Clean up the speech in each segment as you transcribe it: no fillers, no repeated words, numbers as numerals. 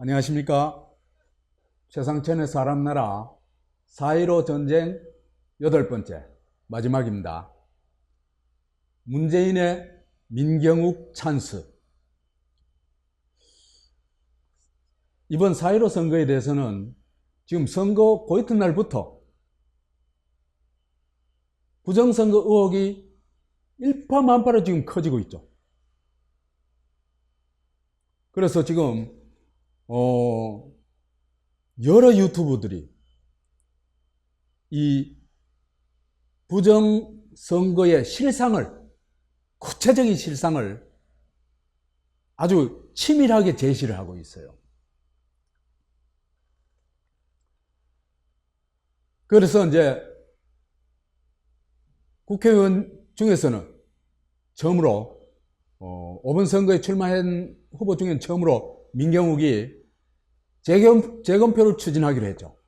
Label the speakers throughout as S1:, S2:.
S1: 안녕하십니까. 최상천의 사람나라 4.15 전쟁 8번째 마지막입니다. 문재인의 민경욱 찬스. 이번 4.15 선거에 대해서는 지금 선거 그 이튿날부터 부정선거 의혹이 일파만파로 지금 커지고 있죠. 그래서 지금 여러 유튜버들이 이 부정선거의 실상을, 구체적인 실상을 아주 치밀하게 제시를 하고 있어요. 그래서 이제 국회의원 중에서는 처음으로 5번 선거에 출마한 후보 중에는 처음으로 민경욱이 재검표를 추진하기로 했죠.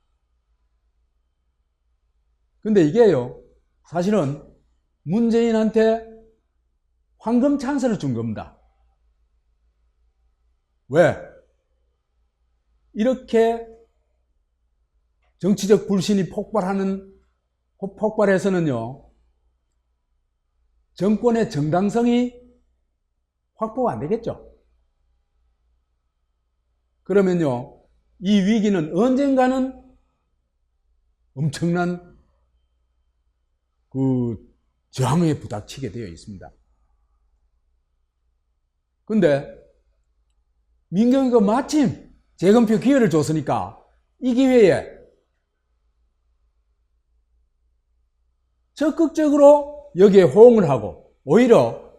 S1: 근데 이게요, 사실은 문재인한테 황금 찬스를 준 겁니다. 왜? 이렇게 정치적 불신이 폭발해서는요, 정권의 정당성이 확보가 안 되겠죠. 그러면요, 이 위기는 언젠가는 엄청난 저항에 부닥치게 되어 있습니다. 근데 민경이가 마침 재검표 기회를 줬으니까 이 기회에 적극적으로 여기에 호응을 하고, 오히려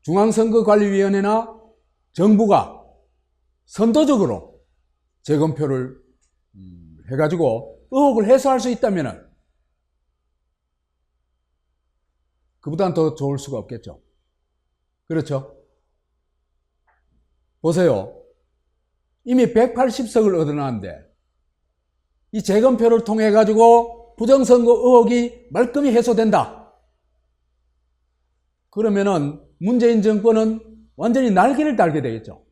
S1: 중앙선거관리위원회나 정부가 선도적으로 재검표를 해가지고 의혹을 해소할 수 있다면 그보다는 더 좋을 수가 없겠죠. 그렇죠? 보세요. 이미 180석을 얻어놨는데 이 재검표를 통해 가지고 부정선거 의혹이 말끔히 해소된다. 그러면은 문재인 정권은 완전히 날개를 달게 되겠죠.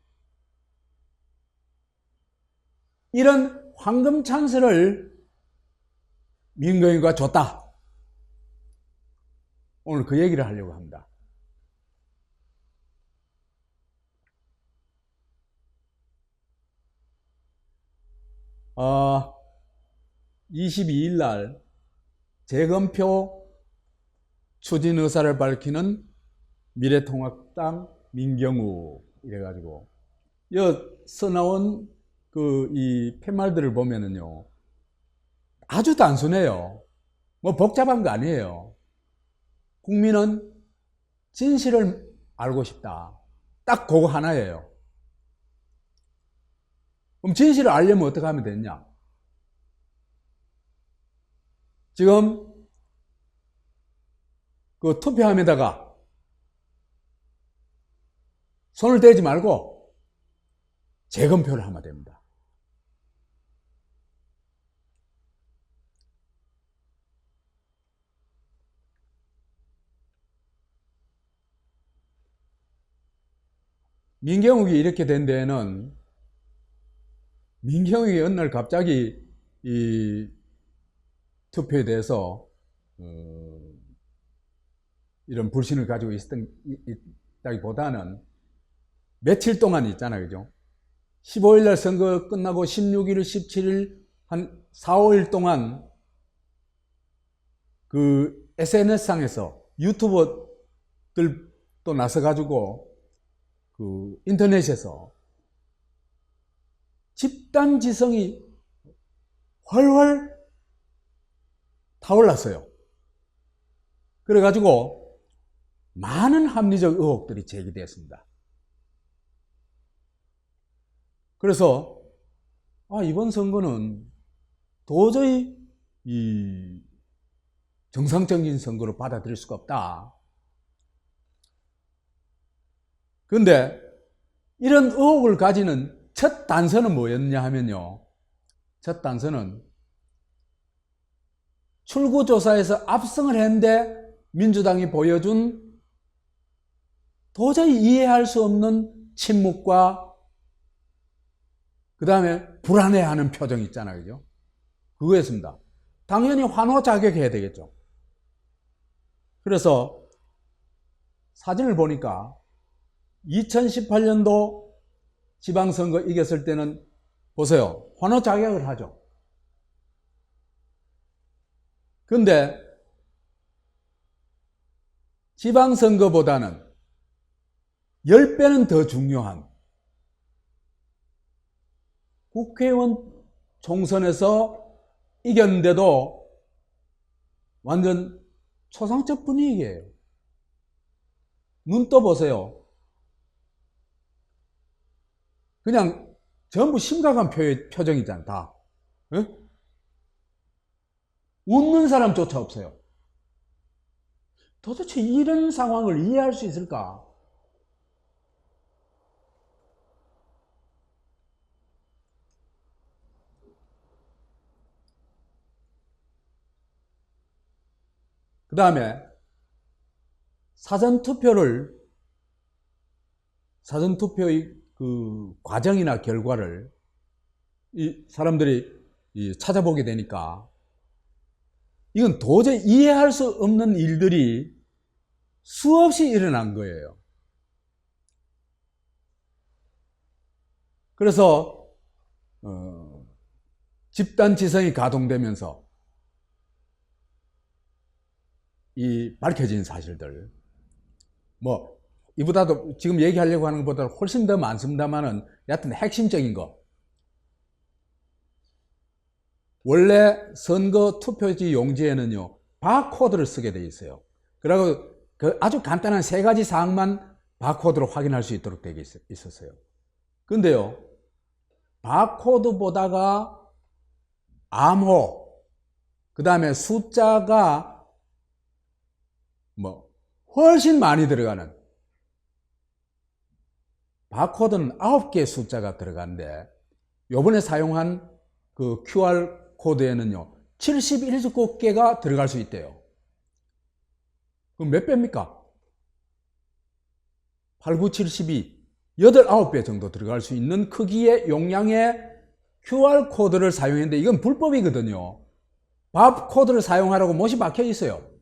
S1: 이런 황금 찬스를 민경이가 줬다. 오늘 그 얘기를 하려고 합니다. 어, 22일 날 재검표 추진 의사를 밝히는 미래통합당 민경욱 이래가지고 여서 나온 이 팻말들을 보면은요, 아주 단순해요. 뭐 복잡한 거 아니에요. 국민은 진실을 알고 싶다. 딱 그거 하나예요. 그럼 진실을 알려면 어떻게 하면 되냐? 지금 그 투표함에다가 손을 대지 말고 재검표를 하면 됩니다. 민경욱이 이렇게 된 데에는 민경욱이 어느 날 갑자기 이 투표에 대해서 이런 불신을 가지고 있다기보다는 며칠 동안 있잖아요, 그죠? 15일 날 선거 끝나고 16일, 17일 한 4, 5일 동안 그 SNS상에서 유튜버들 또 나서가지고 그 인터넷에서 집단지성이 훨훨 타올랐어요. 그래가지고 많은 합리적 의혹들이 제기되었습니다. 그래서 이번 선거는 도저히 이 정상적인 선거로 받아들일 수가 없다. 그런데 이런 의혹을 가지는 첫 단서는 뭐였냐 하면요, 첫 단서는 출구조사에서 압승을 했는데 민주당이 보여준 도저히 이해할 수 없는 침묵과 그 다음에 불안해하는 표정 있잖아요. 그죠? 그거였습니다. 당연히 환호 자격해야 되겠죠. 그래서 사진을 보니까 2018년도 지방선거 이겼을 때는 보세요. 환호 자격을 하죠. 근데 지방선거보다는 10배는 더 중요한 국회의원 총선에서 이겼는데도 완전 초상적 분위기예요. 눈 떠보세요. 그냥 전부 심각한 표정이잖아, 다. 에? 웃는 사람조차 없어요. 도대체 이런 상황을 이해할 수 있을까? 그 다음에 사전투표의 그 과정이나 결과를 이 사람들이 찾아보게 되니까 이건 도저히 이해할 수 없는 일들이 수없이 일어난 거예요. 그래서 집단지성이 가동되면서 이 밝혀진 사실들, 뭐 이보다도 지금 얘기하려고 하는 것보다 훨씬 더 많습니다만은 여하튼 핵심적인 거, 원래 선거 투표지 용지에는요 바코드를 쓰게 돼 있어요. 그리고 그 아주 간단한 3가지 사항만 바코드로 확인할 수 있도록 되어 있었어요. 근데요 바코드보다가 암호, 그 다음에 숫자가 뭐 훨씬 많이 들어가는, 바코드는 9개의 숫자가 들어가는데 요번에 사용한 그 QR 코드에는요 77개가 들어갈 수 있대요. 그럼 몇 배입니까? 8, 9, 72, 8, 9배 정도 들어갈 수 있는 크기의 용량의 QR 코드를 사용했는데 이건 불법이거든요. 바코드를 사용하라고 못이 박혀 있어요.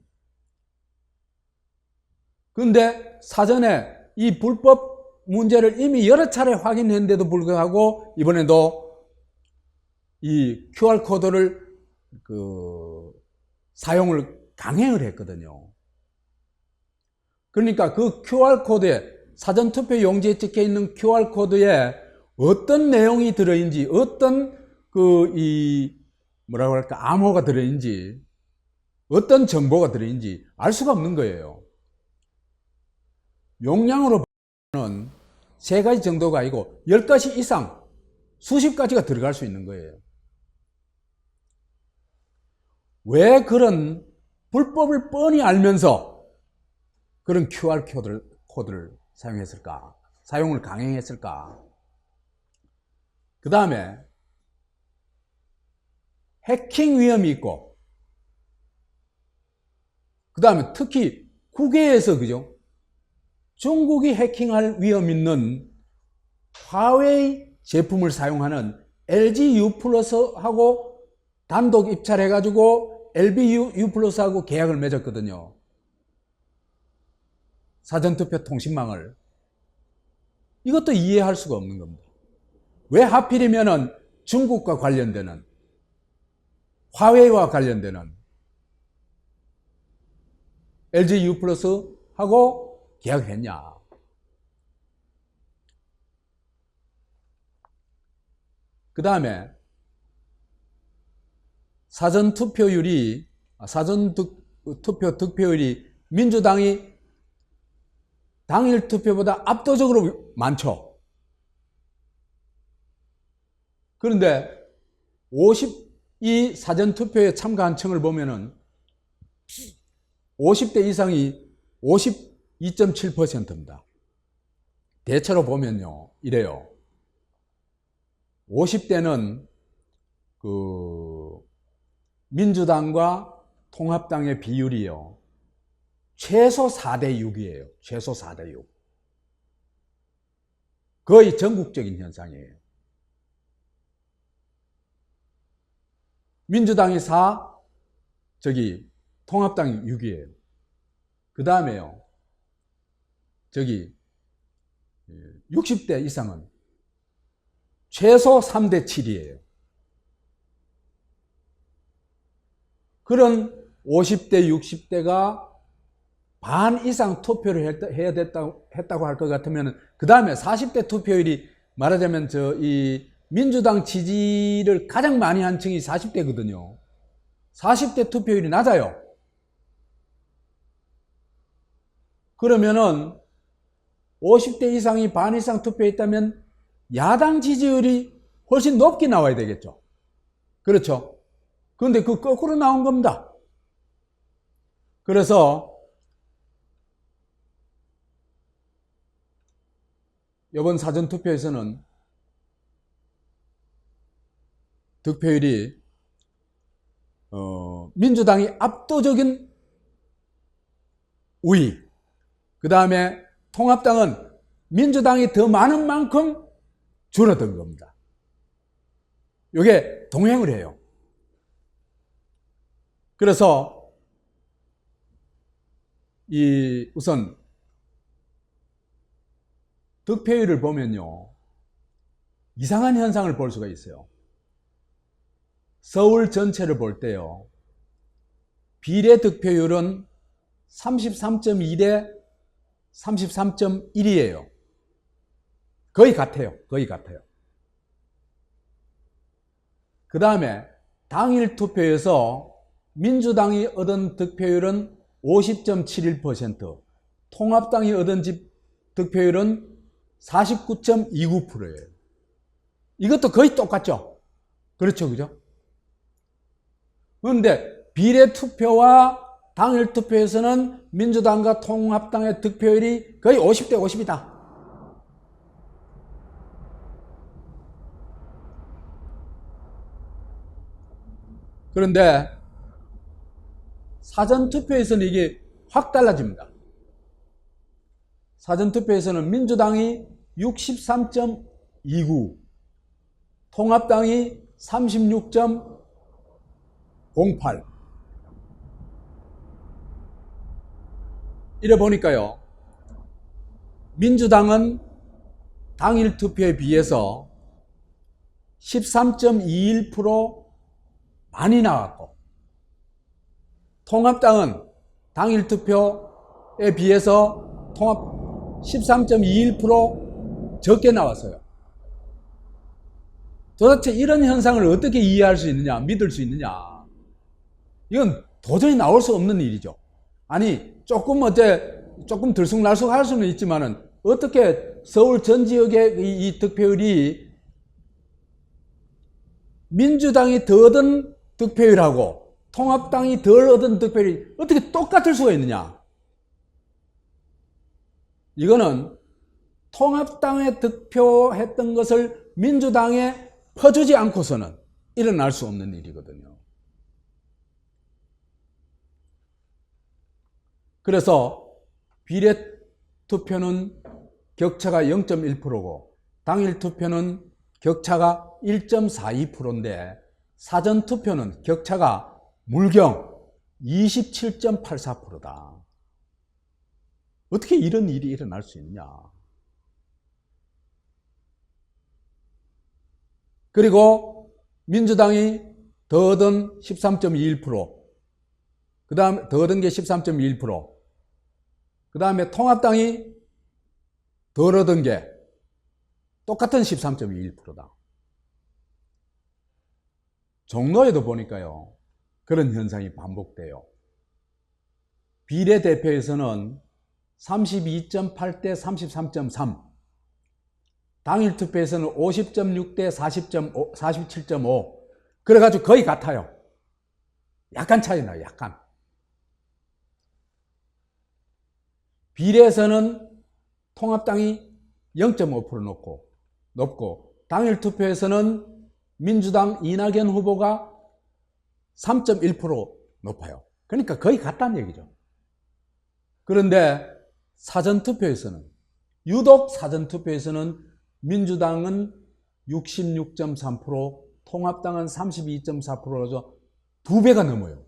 S1: 그런데 사전에 이 불법 문제를 이미 여러 차례 확인했는데도 불구하고 이번에도 이 QR코드를 사용을 강행을 했거든요. 그러니까 그 QR코드에, 사전투표 용지에 찍혀 있는 QR코드에 어떤 내용이 들어있는지, 어떤 뭐라고 할까, 암호가 들어있는지, 어떤 정보가 들어있는지 알 수가 없는 거예요. 용량으로 보면 3가지 정도가 아니고 10가지 이상, 수십 가지가 들어갈 수 있는 거예요. 왜 그런 불법을 뻔히 알면서 그런 QR코드를 사용했을까? 사용을 강행했을까? 그 다음에 해킹 위험이 있고, 그 다음에 특히 국외에서, 그죠? 중국이 해킹할 위험 있는 화웨이 제품을 사용하는 LG U+하고 단독 입찰해가지고 LB U+하고 계약을 맺었거든요. 사전투표 통신망을. 이것도 이해할 수가 없는 겁니다. 왜 하필이면은 중국과 관련되는, 화웨이와 관련되는 LG U+하고 계약을 했냐. 그 다음에 사전투표 득표율이 민주당이 당일 투표보다 압도적으로 많죠. 그런데 이 사전투표에 참가한 층을 보면은 50대 이상이 52.7%입니다. 대체로 보면요, 이래요. 50대는 민주당과 통합당의 비율이요, 최소 4대 6이에요. 최소 4대 6. 거의 전국적인 현상이에요. 민주당이 4, 통합당이 6이에요. 그 다음에요, 60대 이상은 최소 3대 7이에요. 그런 50대, 60대가 반 이상 투표를 했다고 할 것 같으면, 그 다음에 40대 투표율이 말하자면 이 민주당 지지를 가장 많이 한 층이 40대거든요. 40대 투표율이 낮아요. 그러면은 50대 이상이 반 이상 투표했다면 야당 지지율이 훨씬 높게 나와야 되겠죠. 그렇죠? 그런데 그 거꾸로 나온 겁니다. 그래서 이번 사전투표에서는 득표율이 민주당이 압도적인 우위, 그 다음에 통합당은 민주당이 더 많은 만큼 줄어든 겁니다. 이게 동행을 해요. 그래서 우선 득표율을 보면요, 이상한 현상을 볼 수가 있어요. 서울 전체를 볼 때요, 비례 득표율은 33.2대 33.1이에요. 거의 같아요. 거의 같아요. 그 다음에 당일 투표에서 민주당이 얻은 득표율은 50.71%, 통합당이 얻은 득표율은 49.29%예요. 이것도 거의 똑같죠? 그렇죠, 그죠? 그런데 비례 투표와 당일 투표에서는 민주당과 통합당의 득표율이 거의 50대 50이다. 그런데 사전투표에서는 이게 확 달라집니다. 사전투표에서는 민주당이 63.29, 통합당이 36.08. 이래 보니까요, 민주당은 당일 투표에 비해서 13.21% 많이 나왔고, 통합당은 당일 투표에 비해서 13.21% 적게 나왔어요. 도대체 이런 현상을 어떻게 이해할 수 있느냐, 믿을 수 있느냐, 이건 도저히 나올 수 없는 일이죠. 아니, 조금 들쑥날쑥 할 수는 있지만은, 어떻게 서울 전 지역의 이 득표율이 민주당이 더 얻은 득표율하고 통합당이 덜 얻은 득표율이 어떻게 똑같을 수가 있느냐? 이거는 통합당에 득표했던 것을 민주당에 퍼주지 않고서는 일어날 수 없는 일이거든요. 그래서 비례 투표는 격차가 0.1%고 당일 투표는 격차가 1.42%인데 사전 투표는 격차가 물경 27.84%다. 어떻게 이런 일이 일어날 수 있냐? 그리고 민주당이 더 얻은 13.21%, 그 다음에 더 얻은 게 13.21%, 그 다음에 통합당이 덜 얻은 게 똑같은 13.21%다. 종로에도 보니까요, 그런 현상이 반복돼요. 비례대표에서는 32.8대 33.3, 당일 투표에서는 50.6대 47.5, 그래가지고 거의 같아요. 약간 차이 나요, 약간. 비례에서는 통합당이 0.5% 높고, 당일 투표에서는 민주당 이낙연 후보가 3.1% 높아요. 그러니까 거의 같다는 얘기죠. 그런데 사전투표에서는, 유독 사전투표에서는 민주당은 66.3%, 통합당은 32.4%라서 2배가 넘어요.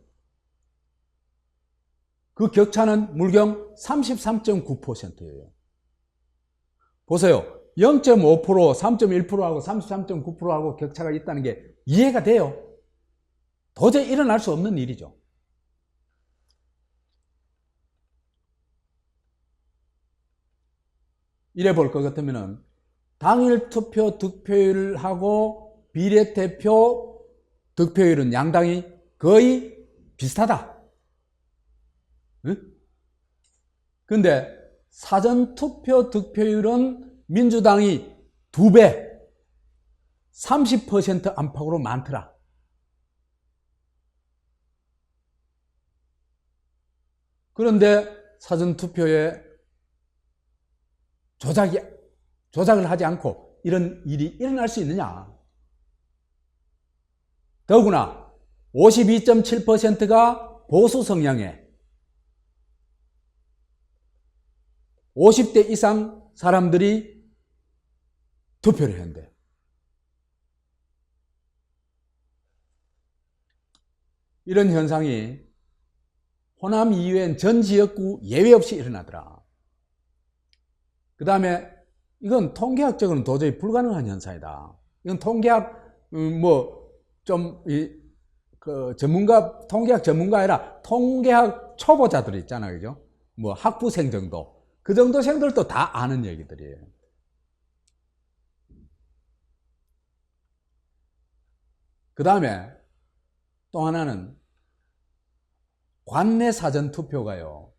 S1: 그 격차는 물경 33.9%예요. 보세요. 0.5%, 3.1%하고 33.9%하고 격차가 있다는 게 이해가 돼요. 도저히 일어날 수 없는 일이죠. 이래 볼 것 같으면은 당일 투표 득표율하고 비례대표 득표율은 양당이 거의 비슷하다. 응? 근데 사전투표 득표율은 민주당이 2배, 30% 안팎으로 많더라. 그런데 사전투표에 조작을 하지 않고 이런 일이 일어날 수 있느냐. 더구나 52.7%가 보수 성향에 50대 이상 사람들이 투표를 했는데 이런 현상이 호남 이외엔 전 지역구 예외 없이 일어나더라. 그 다음에 이건 통계학적으로는 도저히 불가능한 현상이다. 이건 통계학 통계학 전문가 아니라 통계학 초보자들 있잖아요, 그죠? 학부생 정도, 그 정도 생들도 다 아는 얘기들이에요. 그 다음에 또 하나는 관내 사전 투표가요,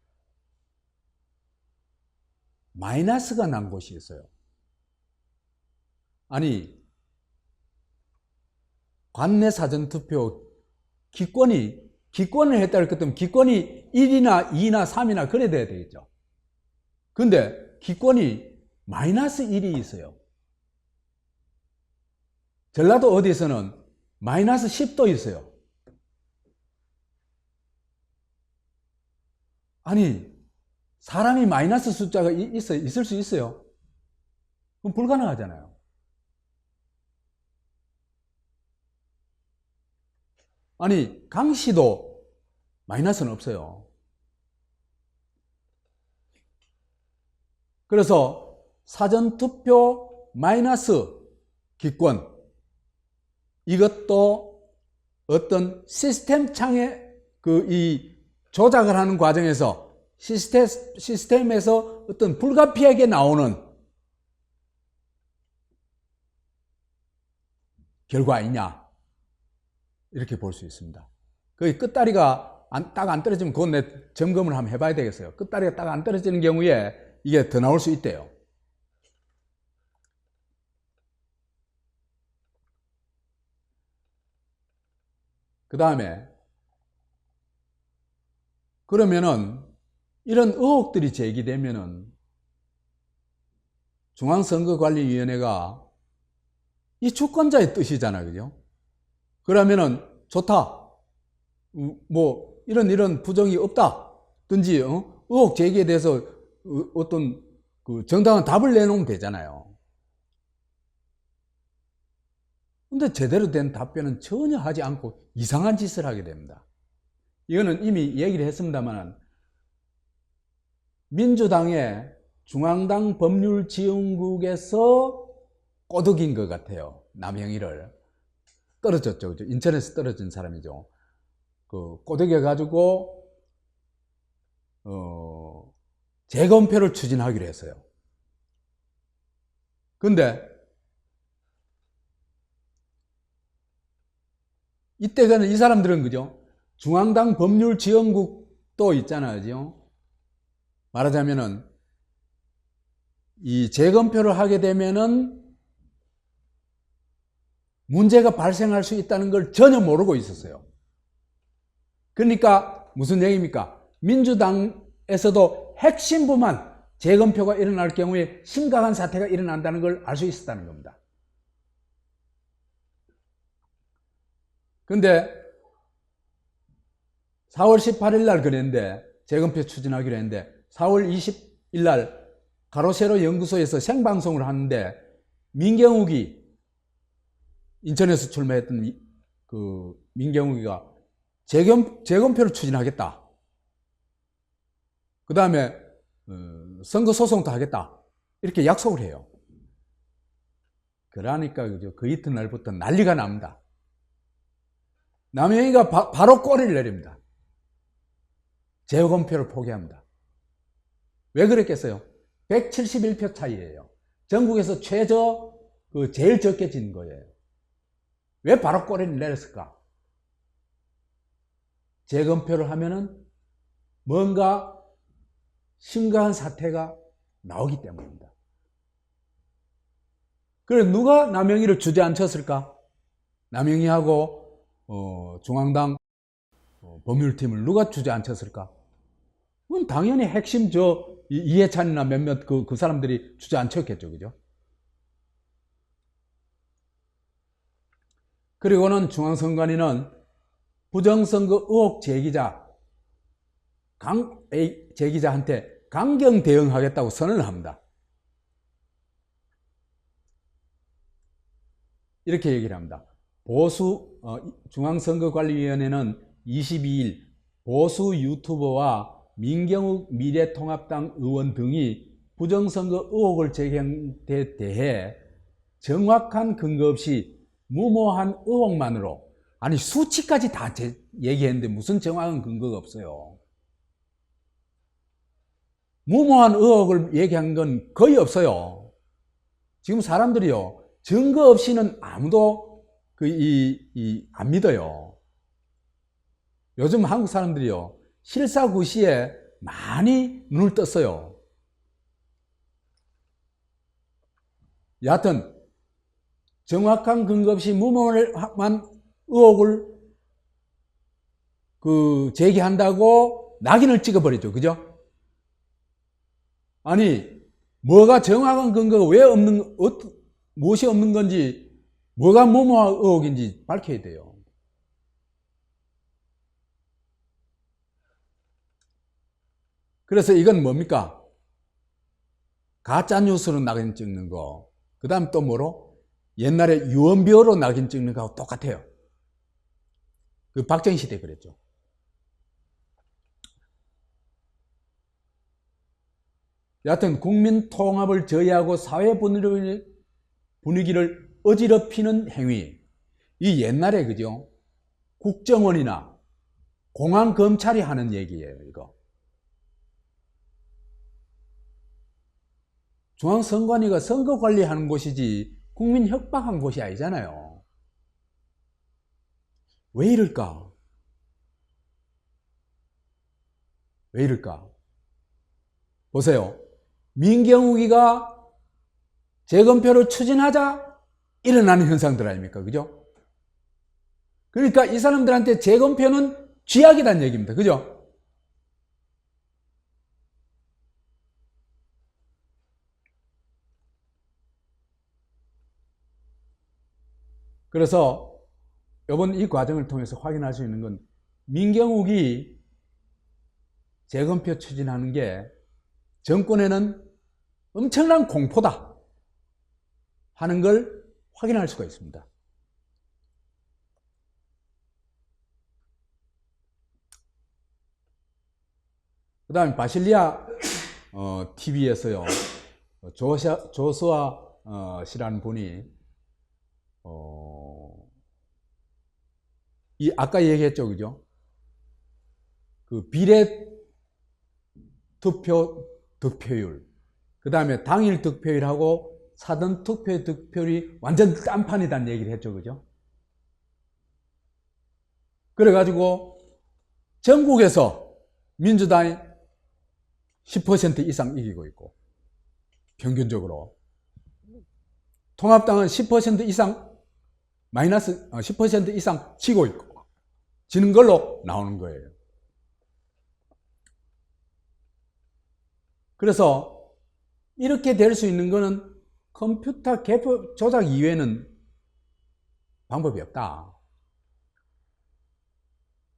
S1: 마이너스가 난 곳이 있어요. 아니, 관내 사전 투표 기권을 했다 할 것 같으면 기권이 1이나 2나 3이나 그래 돼야 되겠죠. 근데 기권이 마이너스 1이 있어요. 전라도 어디에서는 마이너스 10도 있어요. 아니, 사람이 마이너스 숫자가 있을 수 있어요? 그럼 불가능하잖아요. 아니, 강시도 마이너스는 없어요. 그래서 사전투표 마이너스 기권, 이것도 어떤 시스템 창에 이 조작을 하는 과정에서 시스템에서 어떤 불가피하게 나오는 결과 아니냐, 이렇게 볼 수 있습니다. 그 끝다리가 딱 안 떨어지면 그건 내 점검을 한번 해봐야 되겠어요. 끝다리가 딱 안 떨어지는 경우에 이게 더 나올 수 있대요. 그 다음에 그러면은 이런 의혹들이 제기되면은 중앙선거관리위원회가 이 주권자의 뜻이잖아요, 그죠? 그러면은 좋다, 이런 부정이 없다든지 의혹 제기에 대해서 어떤 정당한 답을 내놓으면 되잖아요. 근데 제대로 된 답변은 전혀 하지 않고 이상한 짓을 하게 됩니다. 이거는 이미 얘기를 했습니다만 민주당의 중앙당 법률지원국에서 꼬드긴 것 같아요. 남형이를 떨어졌죠. 인천에서 떨어진 사람이죠. 꼬드겨가지고 재검표를 추진하기로 했어요. 근데 이때는 이 사람들은 그죠? 중앙당 법률지원국도 있잖아요, 그죠? 말하자면은 이 재검표를 하게 되면은 문제가 발생할 수 있다는 걸 전혀 모르고 있었어요. 그러니까 무슨 얘기입니까? 민주당에서도 핵심부만 재검표가 일어날 경우에 심각한 사태가 일어난다는 걸 알 수 있었다는 겁니다. 근데 4월 18일 날 그랬는데, 재검표 추진하기로 했는데 4월 20일 날 가로세로 연구소에서 생방송을 하는데 민경욱이 인천에서 출마했던 그 민경욱이가 재검표를 추진하겠다. 그 다음에 선거 소송도 하겠다. 이렇게 약속을 해요. 그러니까 그 이튿날부터 난리가 납니다. 남영희가 바로 꼬리를 내립니다. 재검표를 포기합니다. 왜 그랬겠어요? 171표 차이예요. 전국에서 제일 적게 진 거예요. 왜 바로 꼬리를 내렸을까? 재검표를 하면은 뭔가 심각한 사태가 나오기 때문입니다. 그래서 누가 남영희를 주저앉혔을까? 남영희하고 중앙당 법률팀을 누가 주저앉혔을까? 그건 당연히 핵심 이해찬이나 몇몇 그 사람들이 주저앉혔겠죠, 그죠? 그리고는 중앙선관위는 부정선거 의혹 제기자한테 강경 대응하겠다고 선언을 합니다. 이렇게 얘기를 합니다. 중앙선거관리위원회는 22일 보수 유튜버와 민경욱 미래통합당 의원 등이 부정선거 의혹을 제기한 데 대해 정확한 근거 없이 무모한 의혹만으로, 아니 수치까지 다 얘기했는데 무슨 정확한 근거가 없어요. 무모한 의혹을 얘기한 건 거의 없어요. 지금 사람들이요, 증거 없이는 아무도 안 믿어요. 요즘 한국 사람들이요, 실사구시에 많이 눈을 떴어요. 여하튼 정확한 근거 없이 무모한 의혹을 제기한다고 낙인을 찍어버리죠. 그죠? 아니, 뭐가 정확한 근거가 무엇이 없는 건지, 뭐가 무모한 의혹인지 밝혀야 돼요. 그래서 이건 뭡니까? 가짜 뉴스로 낙인 찍는 거. 그 다음 또 뭐로? 옛날에 유언비어로 낙인 찍는 거하고 똑같아요. 그 박정희 시대 그랬죠. 여하튼 국민 통합을 저해하고 사회 분위기를 어지럽히는 행위. 이 옛날에 그죠? 국정원이나 공안검찰이 하는 얘기예요, 이거. 중앙선관위가 선거 관리하는 곳이지 국민 협박한 곳이 아니잖아요. 왜 이럴까? 왜 이럴까? 보세요. 민경욱이가 재검표를 추진하자 일어나는 현상들 아닙니까? 그죠? 그러니까 이 사람들한테 재검표는 쥐약이란 얘기입니다. 그죠? 그래서 이번 이 과정을 통해서 확인할 수 있는 건 민경욱이 재검표 추진하는 게 정권에는 엄청난 공포다 하는 걸 확인할 수가 있습니다. 그 다음에 바실리아 TV에서요, 조수아 씨라는 분이 아까 얘기했죠, 그죠? 그 비례 투표 득표율, 그 다음에 당일 득표율하고 사전 투표 득표율이 완전 딴판이라는 얘기를 했죠, 그죠? 그래가지고 전국에서 민주당이 10% 이상 이기고 있고, 평균적으로 통합당은 10% 이상 마이너스 10% 이상 지고 있고, 지는 걸로 나오는 거예요. 그래서 이렇게 될 수 있는 거는 컴퓨터 개표 조작 이외에는 방법이 없다.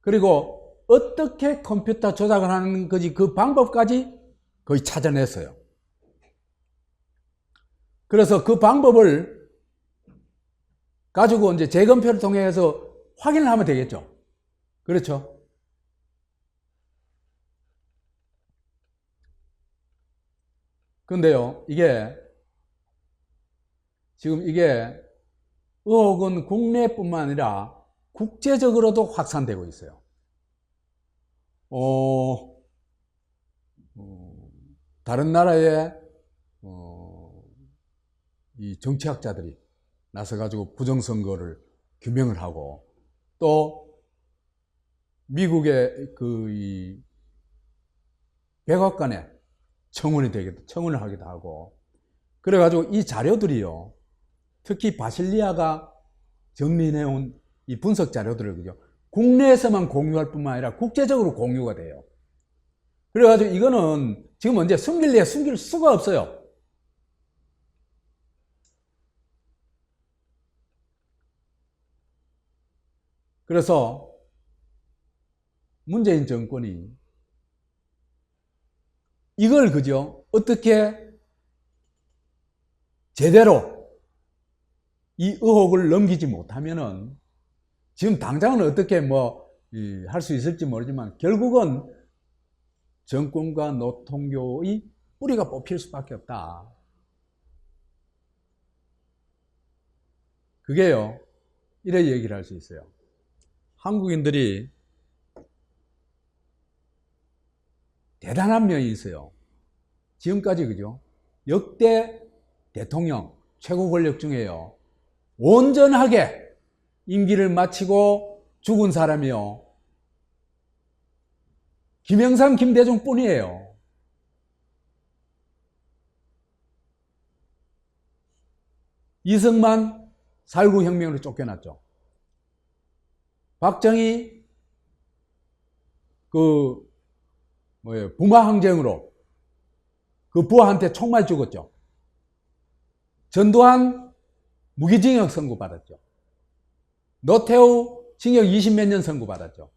S1: 그리고 어떻게 컴퓨터 조작을 하는 거지 그 방법까지 거의 찾아냈어요. 그래서 그 방법을 가지고 이제 재검표를 통해서 확인을 하면 되겠죠. 그렇죠? 근데요, 지금 이게 의혹은 국내뿐만 아니라 국제적으로도 확산되고 있어요. 다른 나라의 이 정치학자들이 나서가지고 부정선거를 규명을 하고, 또 미국의 이 백악관에 청원을 하기도 하고, 그래가지고 이 자료들이요, 특히 바실리아가 정리해온 이 분석 자료들을 그죠, 국내에서만 공유할 뿐만 아니라 국제적으로 공유가 돼요. 그래가지고 이거는 지금 이제 숨길 수가 없어요. 그래서 문재인 정권이 이걸 그죠, 어떻게 제대로 이 의혹을 넘기지 못하면은, 지금 당장은 어떻게 할 수 있을지 모르지만 결국은 정권과 노통교의 뿌리가 뽑힐 수밖에 없다. 그게요, 이래 얘기를 할 수 있어요. 한국인들이 대단한 면이 있어요. 지금까지 그죠, 역대 대통령 최고 권력 중에요, 온전하게 임기를 마치고 죽은 사람이요, 김영삼, 김대중 뿐이에요. 이승만 4.19 혁명으로 쫓겨났죠. 박정희 부마 항쟁으로 그 부하한테 총 맞아 죽었죠. 전두환 무기징역 선고받았죠. 노태우 징역 20몇 년 선고받았죠.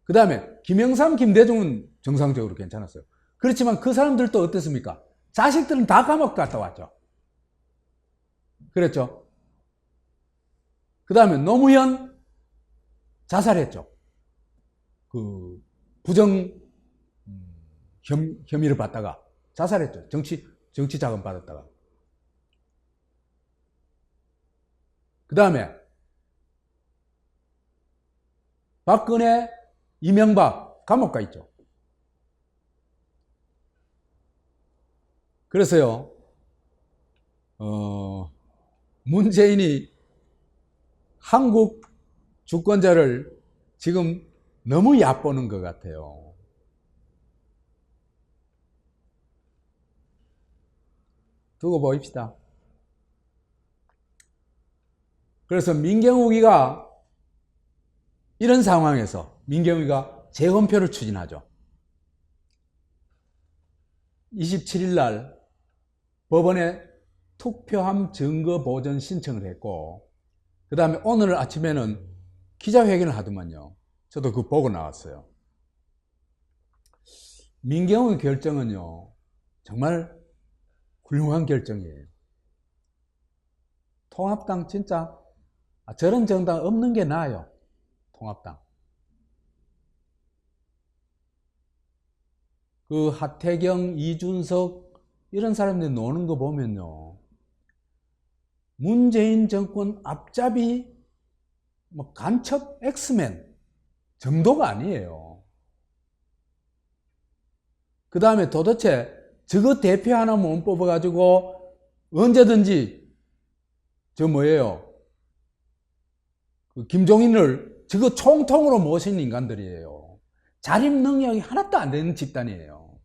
S1: 그 다음에 김영삼, 김대중은 정상적으로 괜찮았어요. 그렇지만 그 사람들도 어땠습니까? 자식들은 다 감옥 갔다 왔죠. 그랬죠. 그 다음에 노무현 자살했죠. 그 부정 혐의를 받다가 자살했죠. 정치 자금 받았다가. 그 다음에 박근혜, 이명박 감옥 가 있죠. 그래서요, 문재인이 한국 주권자를 지금 너무 얕보는 것 같아요. 두고 보입시다. 그래서 민경욱이가 이런 상황에서 민경욱이가 재검표를 추진하죠. 27일 날 법원에 투표함 증거 보전 신청을 했고, 그 다음에 오늘 아침에는 기자회견을 하더만요. 저도 그거 보고 나왔어요. 민경욱의 결정은요, 정말 훌륭한 결정이에요. 통합당 진짜 저런 정당 없는 게 나아요. 통합당. 그 하태경, 이준석 이런 사람들이 노는 거 보면요, 문재인 정권 앞잡이 간첩 엑스맨 정도가 아니에요. 그 다음에 도대체 저거 대표 하나 못 뽑아가지고 언제든지 그 김종인을 저거 총통으로 모신 인간들이에요. 자립 능력이 하나도 안 되는 집단이에요.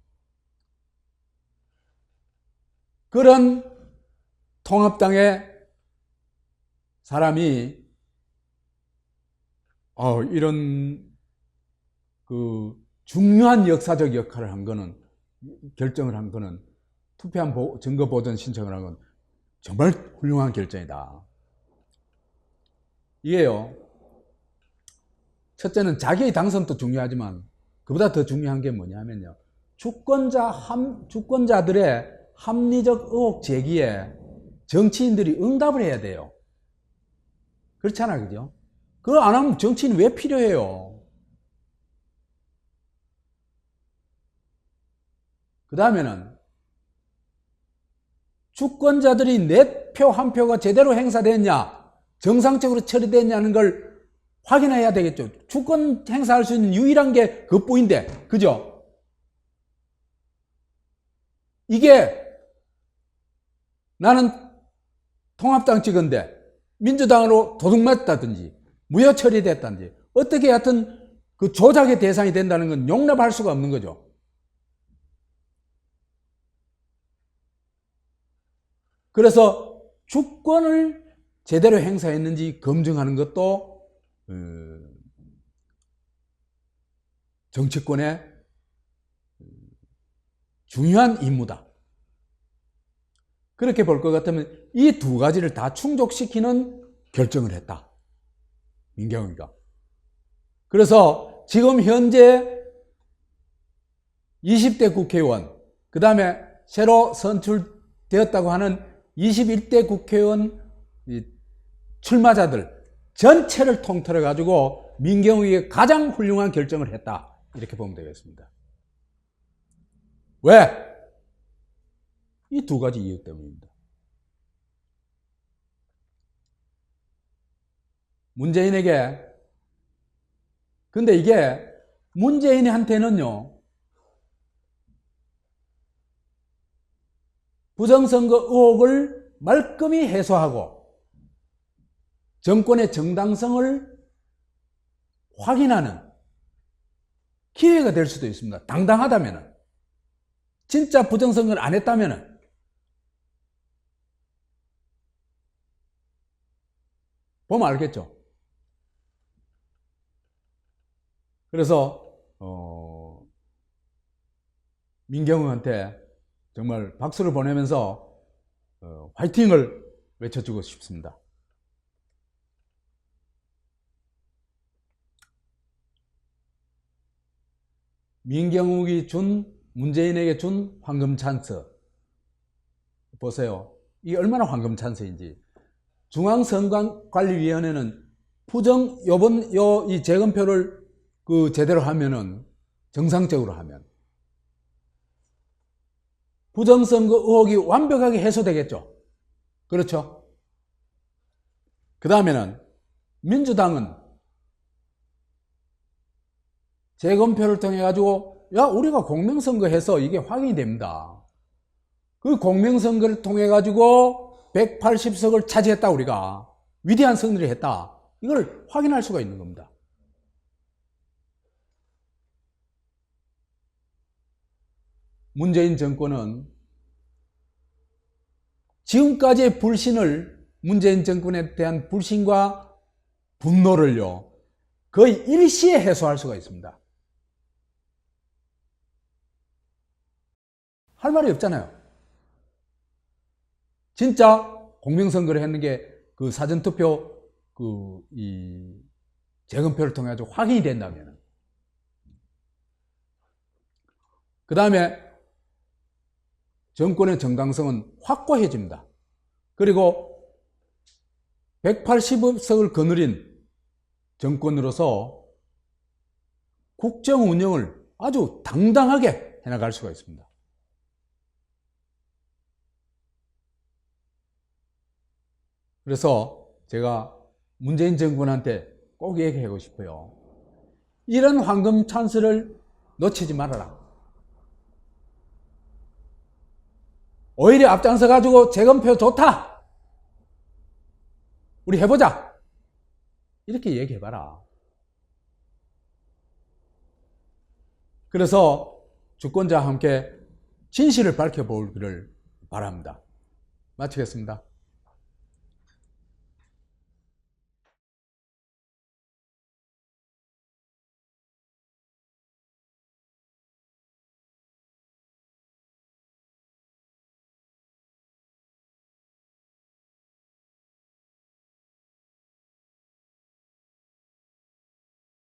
S1: 그런 통합당의 사람이 이런 그 중요한 역사적 역할을 한 거는, 결정을 한 거는, 투표함 증거 보전 신청을 한 건 정말 훌륭한 결정이다. 이게요, 첫째는 자기의 당선도 중요하지만 그보다 더 중요한 게 뭐냐면요, 주권자들의 합리적 의혹 제기에 정치인들이 응답을 해야 돼요. 그렇잖아, 그죠? 그거 안 하면 정치인 왜 필요해요? 그 다음에는 주권자들이 내 표 한 표가 제대로 행사됐냐, 정상적으로 처리됐냐는 걸 확인해야 되겠죠. 주권 행사할 수 있는 유일한 게 그것뿐인데, 그죠? 이게 나는 통합당 찍은데 민주당으로 도둑 맞다든지 무효 처리됐다든지 어떻게 하여튼 그 조작의 대상이 된다는 건 용납할 수가 없는 거죠. 그래서 주권을 제대로 행사했는지 검증하는 것도 정치권의 중요한 임무다. 그렇게 볼 것 같으면 이 두 가지를 다 충족시키는 결정을 했다. 민경위가. 그래서 지금 현재 20대 국회의원, 그 다음에 새로 선출되었다고 하는 21대 국회의원 출마자들 전체를 통틀어 가지고 민경위가 가장 훌륭한 결정을 했다. 이렇게 보면 되겠습니다. 왜? 이 두 가지 이유 때문입니다. 문재인에게, 근데 이게 문재인한테는요, 부정선거 의혹을 말끔히 해소하고 정권의 정당성을 확인하는 기회가 될 수도 있습니다. 당당하다면, 진짜 부정선거를 안 했다면, 보면 알겠죠. 그래서 민경우한테 정말 박수를 보내면서 화이팅을 외쳐주고 싶습니다. 민경욱이 문재인에게 준 황금 찬스 보세요. 이게 얼마나 황금 찬스인지. 중앙선관위원회는 요번 이 재검표를 제대로 하면은, 정상적으로 하면 부정선거 의혹이 완벽하게 해소되겠죠. 그렇죠? 그 다음에는 민주당은 재검표를 통해 가지고, 야, 우리가 공명선거해서 이게 확인이 됩니다. 그 공명선거를 통해 가지고 180석을 차지했다. 우리가 위대한 승리를 했다. 이걸 확인할 수가 있는 겁니다. 문재인 정권은 지금까지의 문재인 정권에 대한 불신과 분노를요, 거의 일시에 해소할 수가 있습니다. 할 말이 없잖아요. 진짜 공명선거를 했는 게 그 사전투표 이 재검표를 통해 가지고 확인이 된다면, 그 다음에 정권의 정당성은 확고해집니다. 그리고 180석을 거느린 정권으로서 국정 운영을 아주 당당하게 해나갈 수가 있습니다. 그래서 제가 문재인 정권한테 꼭 얘기하고 싶어요. 이런 황금 찬스를 놓치지 말아라. 오히려 앞장서 가지고 재검표 좋다, 우리 해보자, 이렇게 얘기해봐라. 그래서 주권자와 함께 진실을 밝혀보기를 바랍니다. 마치겠습니다.